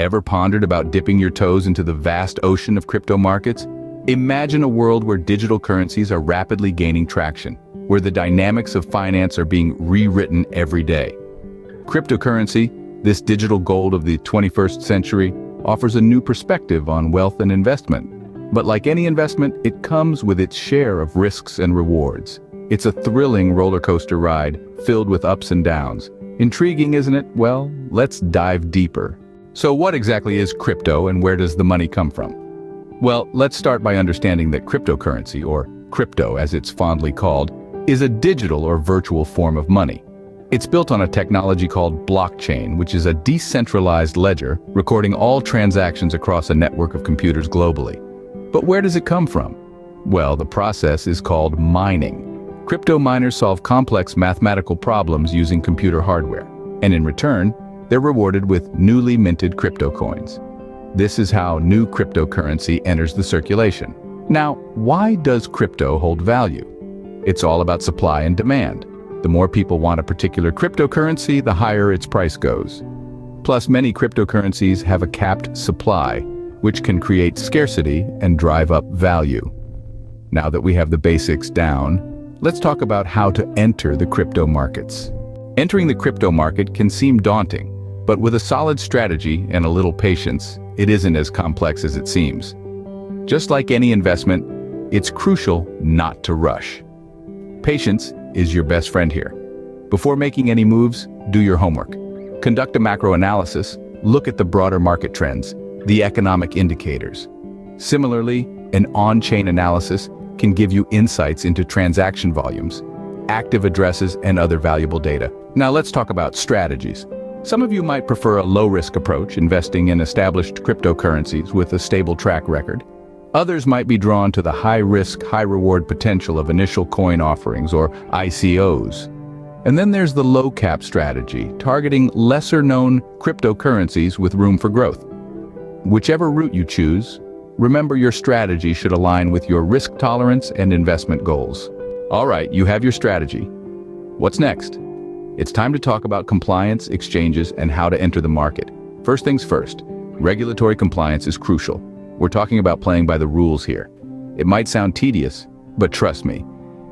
Ever pondered about dipping your toes into the vast ocean of crypto markets? Imagine a world where digital currencies are rapidly gaining traction, where the dynamics of finance are being rewritten every day. Cryptocurrency, this digital gold of the 21st century, offers a new perspective on wealth and investment. But like any investment, it comes with its share of risks and rewards. It's a thrilling roller coaster ride, filled with ups and downs. Intriguing, isn't it? Well, let's dive deeper. So what exactly is crypto and where does the money come from? Well, let's start by understanding that cryptocurrency, or crypto as it's fondly called, is a digital or virtual form of money. It's built on a technology called blockchain, which is a decentralized ledger recording all transactions across a network of computers globally. But where does it come from? Well, the process is called mining. Crypto miners solve complex mathematical problems using computer hardware, and in return, they're rewarded with newly minted crypto coins. This is how new cryptocurrency enters the circulation. Now, why does crypto hold value? It's all about supply and demand. The more people want a particular cryptocurrency, the higher its price goes. Plus, many cryptocurrencies have a capped supply, which can create scarcity and drive up value. Now that we have the basics down, let's talk about how to enter the crypto markets. Entering the crypto market can seem daunting, but with a solid strategy and a little patience, it isn't as complex as it seems. Just like any investment, it's crucial not to rush. Patience is your best friend here. Before making any moves, do your homework. Conduct a macro analysis, look at the broader market trends, the economic indicators. Similarly, an on-chain analysis can give you insights into transaction volumes, active addresses, and other valuable data. Now let's talk about strategies. Some of you might prefer a low-risk approach, investing in established cryptocurrencies with a stable track record. Others might be drawn to the high-risk, high-reward potential of initial coin offerings, or ICOs. And then there's the low-cap strategy, targeting lesser-known cryptocurrencies with room for growth. Whichever route you choose, remember your strategy should align with your risk tolerance and investment goals. All right, you have your strategy. What's next? It's time to talk about compliance, exchanges, and how to enter the market. First things first, regulatory compliance is crucial. We're talking about playing by the rules here. It might sound tedious, but trust me,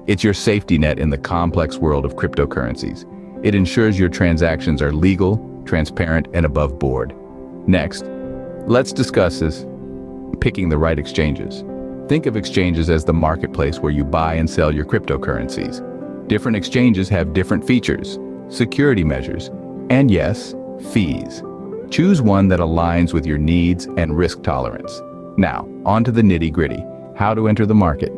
it's your safety net in the complex world of cryptocurrencies. It ensures your transactions are legal, transparent, and above board. Next, let's discuss picking the right exchanges. Think of exchanges as the marketplace where you buy and sell your cryptocurrencies. Different exchanges have different features, security measures, and yes, fees. Choose one that aligns with your needs and risk tolerance. Now, on to the nitty-gritty, how to enter the market.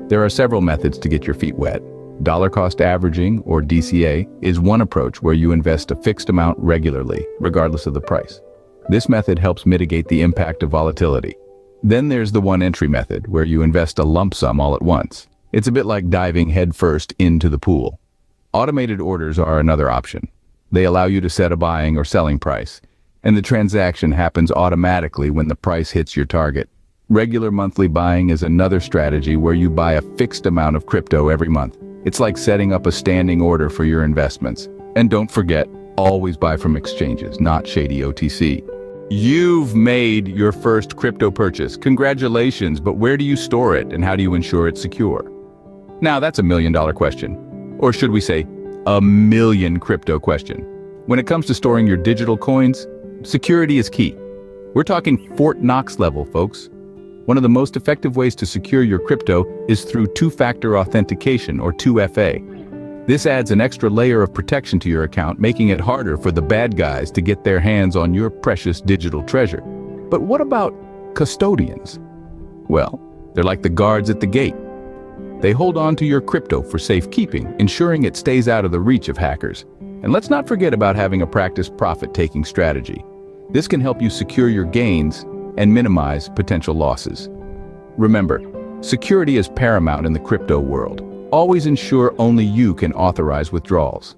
There are several methods to get your feet wet. Dollar cost averaging, or DCA, is one approach where you invest a fixed amount regularly, regardless of the price. This method helps mitigate the impact of volatility. Then there's the one-entry method, where you invest a lump sum all at once. It's a bit like diving headfirst into the pool. Automated orders are another option. They allow you to set a buying or selling price, and the transaction happens automatically when the price hits your target. Regular monthly buying is another strategy where you buy a fixed amount of crypto every month. It's like setting up a standing order for your investments. And don't forget, always buy from exchanges, not shady OTC. You've made your first crypto purchase. Congratulations, but where do you store it and how do you ensure it's secure? Now that's a million-dollar question. Or should we say, a million crypto question. When it comes to storing your digital coins, security is key. We're talking Fort Knox level, folks. One of the most effective ways to secure your crypto is through two-factor authentication, or 2FA. This adds an extra layer of protection to your account, making it harder for the bad guys to get their hands on your precious digital treasure. But what about custodians? Well, they're like the guards at the gate. They hold on to your crypto for safekeeping, ensuring it stays out of the reach of hackers. And let's not forget about having a practiced profit-taking strategy. This can help you secure your gains and minimize potential losses. Remember, security is paramount in the crypto world. Always ensure only you can authorize withdrawals.